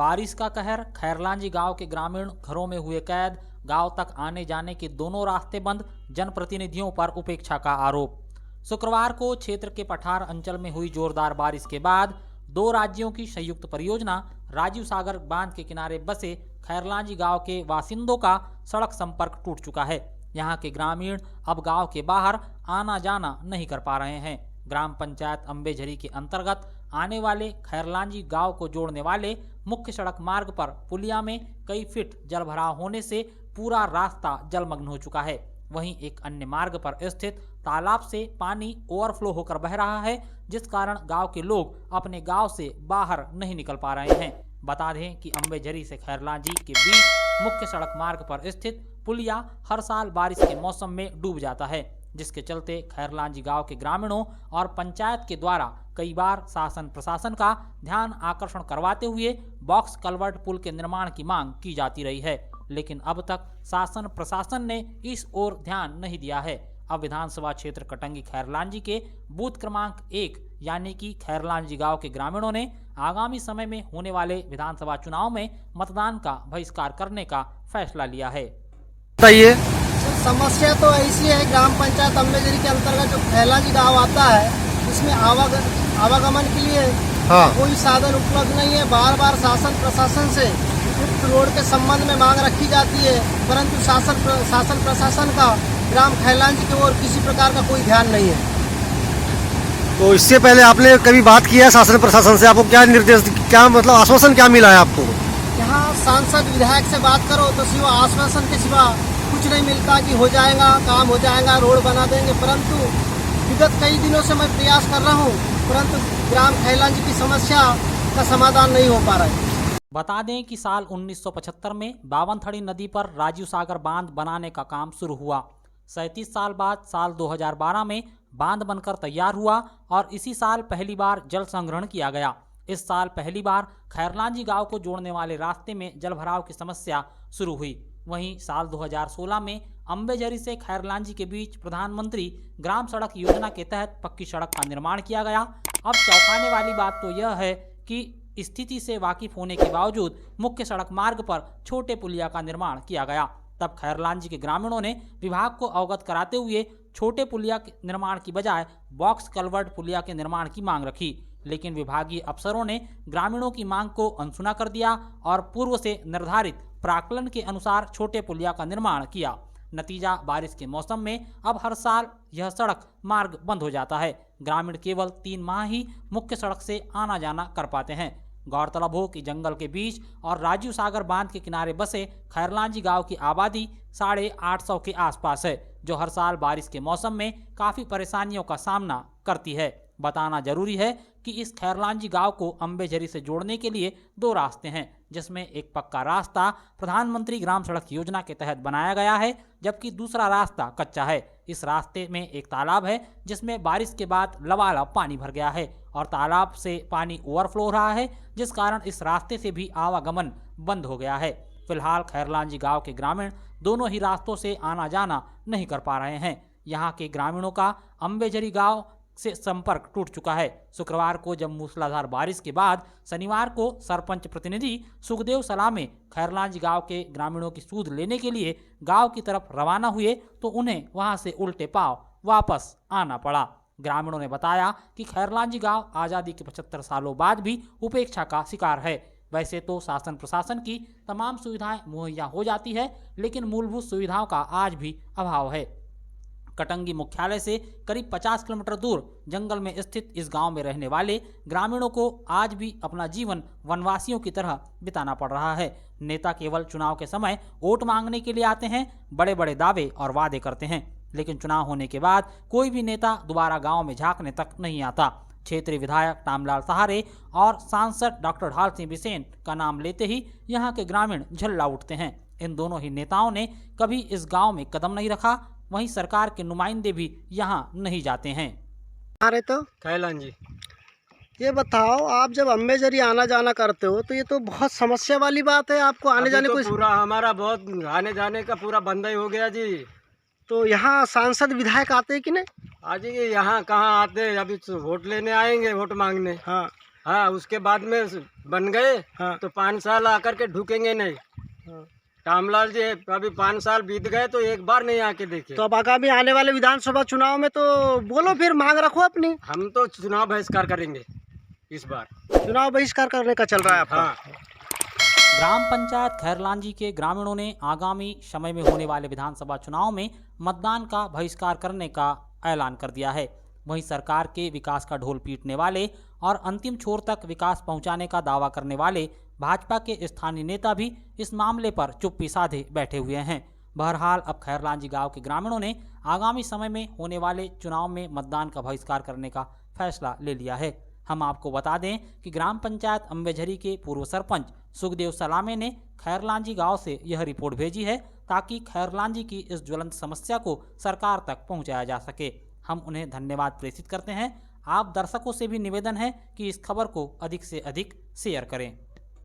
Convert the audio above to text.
बारिश का कहर, खैरलांजी गांव के ग्रामीण घरों में हुए कैद, गांव तक आने जाने के दोनों रास्ते बंद, जनप्रतिनिधियों पर उपेक्षा का आरोप। शुक्रवार को क्षेत्र के पठार अंचल में हुई जोरदार बारिश के बाद दो राज्यों की संयुक्त परियोजना राजीव सागर बांध के किनारे बसे खैरलांजी गांव के बासिंदों का सड़क संपर्क टूट चुका है। यहां के ग्रामीण अब गांव के बाहर आना जाना नहीं कर पा रहे हैं। ग्राम पंचायत अम्बेझरी के अंतर्गत आने वाले खैरलांजी गांव को जोड़ने वाले मुख्य सड़क मार्ग पर पुलिया में कई फीट जलभराव होने से पूरा रास्ता जलमग्न हो चुका है। वहीं एक अन्य मार्ग पर स्थित तालाब से पानी ओवरफ्लो होकर बह रहा है, जिस कारण गांव के लोग अपने गांव से बाहर नहीं निकल पा रहे हैं। बता दें कि अम्बेझरी से खैरलांजी के बीच मुख्य सड़क मार्ग पर स्थित पुलिया हर साल बारिश के मौसम में डूब जाता है, जिसके चलते खैरलांजी गांव के ग्रामीणों और पंचायत के द्वारा कई बार शासन प्रशासन का ध्यान आकर्षण करवाते हुए बॉक्स कलवर्ट पुल के निर्माण की मांग की जाती रही है, लेकिन अब तक शासन प्रशासन ने इस ओर ध्यान नहीं दिया है। अब विधानसभा क्षेत्र कटंगी खैरलांजी के बूथ क्रमांक 1 यानी कि खैरलांजी गांव के ग्रामीणों ने आगामी समय में होने वाले विधानसभा चुनाव में मतदान का बहिष्कार करने का फैसला लिया है। बताइए। समस्या तो ऐसी है, ग्राम पंचायत अम्बेझरी के अंतर्गत जो खैरलांजी गांव आता है, इसमें आवागमन के लिए कोई साधन उपलब्ध नहीं है। बार बार शासन प्रशासन से रोड के संबंध में मांग रखी जाती है, परंतु शासन प्रशासन का ग्राम खैरलांजी की ओर किसी प्रकार का कोई ध्यान नहीं है। तो इससे पहले आपने कभी बात किया है शासन प्रशासन से? आपको क्या निर्देश, क्या मतलब आश्वासन क्या मिला है आपको? यहाँ सांसद विधायक से बात करो तो सिवा आश्वासन के सिवा कुछ नहीं मिलता कि हो जाएगा, काम हो जाएगा, रोड बना देंगे, परंतु विगत कई दिनों से मैं प्रयास कर रहा हूँ, परंतु ग्राम खैरलांजी की समस्या का समाधान नहीं हो पा रहा है। बता दें कि साल 1975 में बावनथड़ी नदी पर राजीव सागर बांध बनाने का काम शुरू हुआ। 37 साल बाद साल 2012 में बांध बनकर तैयार हुआ और इसी साल पहली बार जल संग्रहण किया गया। इस साल पहली बार खैरलांजी गांव को जोड़ने वाले रास्ते में जलभराव की समस्या शुरू हुई। वहीं साल 2016 में अम्बेझरी से खैरलांजी के बीच प्रधानमंत्री ग्राम सड़क योजना के तहत पक्की सड़क का निर्माण किया गया। अब चौंकाने वाली बात तो यह है कि स्थिति से वाकिफ होने के बावजूद मुख्य सड़क मार्ग पर छोटे पुलिया का निर्माण किया गया। तब खैरलांजी के ग्रामीणों ने विभाग को अवगत कराते हुए छोटे पुलिया के निर्माण की बजाय बॉक्स कलवर्ट पुलिया के निर्माण की मांग रखी, लेकिन विभागीय अफसरों ने ग्रामीणों की मांग को अनसुना कर दिया और पूर्व से निर्धारित प्राक्कलन के अनुसार छोटे पुलिया का निर्माण किया। नतीजा, बारिश के मौसम में अब हर साल यह सड़क मार्ग बंद हो जाता है। ग्रामीण केवल 3 माह ही मुख्य सड़क से आना जाना कर पाते हैं। गौरतलब हो कि जंगल के बीच और राजीव सागर बांध के किनारे बसे खैरलांजी गांव की आबादी 850 के आसपास है, जो हर साल बारिश के मौसम में काफ़ी परेशानियों का सामना करती है। बताना जरूरी है कि इस खैरलांजी गांव को अम्बेझरी से जोड़ने के लिए 2 रास्ते हैं, जिसमें एक पक्का रास्ता प्रधानमंत्री ग्राम सड़क योजना के तहत बनाया गया है, जबकि दूसरा रास्ता कच्चा है। इस रास्ते में एक तालाब है, जिसमें बारिश के बाद लबालब पानी भर गया है और तालाब से पानी ओवरफ्लो हो रहा है, जिस कारण इस रास्ते से भी आवागमन बंद हो गया है। फिलहाल खैरलांजी गांव के ग्रामीण दोनों ही रास्तों से आना जाना नहीं कर पा रहे हैं। यहाँ के ग्रामीणों का अम्बेझरी गांव से संपर्क टूट चुका है। शुक्रवार को जब मूसलाधार बारिश के बाद शनिवार को सरपंच प्रतिनिधि सुखदेव सलामे खैरलांजी गांव के ग्रामीणों की सूद लेने के लिए गांव की तरफ रवाना हुए तो उन्हें वहां से उल्टे पांव वापस आना पड़ा। ग्रामीणों ने बताया कि खैरलांजी गांव आज़ादी के 75 सालों बाद भी उपेक्षा का शिकार है। वैसे तो शासन प्रशासन की तमाम सुविधाएं मुहैया हो जाती है, लेकिन मूलभूत सुविधाओं का आज भी अभाव है। कटंगी मुख्यालय से करीब 50 किलोमीटर दूर जंगल में स्थित इस गांव में रहने वाले ग्रामीणों को आज भी अपना जीवन वनवासियों की तरह बिताना पड़ रहा है। नेता केवल चुनाव के समय वोट मांगने के लिए आते हैं, बड़े बड़े दावे और वादे करते हैं, लेकिन चुनाव होने के बाद कोई भी नेता दोबारा गांव में झांकने तक नहीं आता। क्षेत्रीय विधायक टामलाल सहारे और सांसद डॉक्टर ढाल सिंह बिसेन का नाम लेते ही यहाँ के ग्रामीण झल्ला उठते हैं। इन दोनों ही नेताओं ने कभी इस गांव में कदम नहीं रखा, वहीं सरकार के नुमाइंदे भी यहाँ नहीं जाते हैं। अरे तो खैरलांजी, ये बताओ, आप जब अम्बेझरी आना जाना करते हो तो ये तो बहुत समस्या वाली बात है। आपको आने जाने तो को पूरा हमारा बहुत आने जाने का पूरा बंद ही हो गया जी। तो यहाँ सांसद विधायक आते हैं कि नहीं? आज ये यहाँ कहाँ आते हैं, अभी तो वोट लेने आएंगे, वोट मांगने। हाँ, हाँ उसके बाद में बन गए हाँ। तो 5 साल आकर के ढुकेंगे नहीं। हाँ। रामलाल जी अभी 5 साल बीत गए तो एक बार नहीं आके देखे। तो अब आगामी आने वाले विधानसभा चुनाव में तो बोलो, फिर मांग रखो अपनी। हम तो चुनाव बहिष्कार करेंगे इस बार। चुनाव बहिष्कार करने का चल रहा है आपका। हाँ। ग्राम पंचायत खैरलांजी के ग्रामीणों ने आगामी समय में होने वाले विधानसभा चुनाव में मतदान का बहिष्कार करने का ऐलान कर दिया है। वहीं सरकार के विकास का ढोल पीटने वाले और अंतिम छोर तक विकास पहुंचाने का दावा करने वाले भाजपा के स्थानीय नेता भी इस मामले पर चुप्पी साधे बैठे हुए हैं। बहरहाल अब खैरलांजी गांव के ग्रामीणों ने आगामी समय में होने वाले चुनाव में मतदान का बहिष्कार करने का फैसला ले लिया है। हम आपको बता दें कि ग्राम पंचायत अम्बेझरी के पूर्व सरपंच सुखदेव सलामे ने खैरलांजी गांव से यह रिपोर्ट भेजी है ताकि खैरलांजी की इस ज्वलंत समस्या को सरकार तक पहुंचाया जा सके। हम उन्हें धन्यवाद प्रेषित करते हैं। आप दर्शकों से भी निवेदन है कि इस खबर को अधिक से अधिक शेयर करें।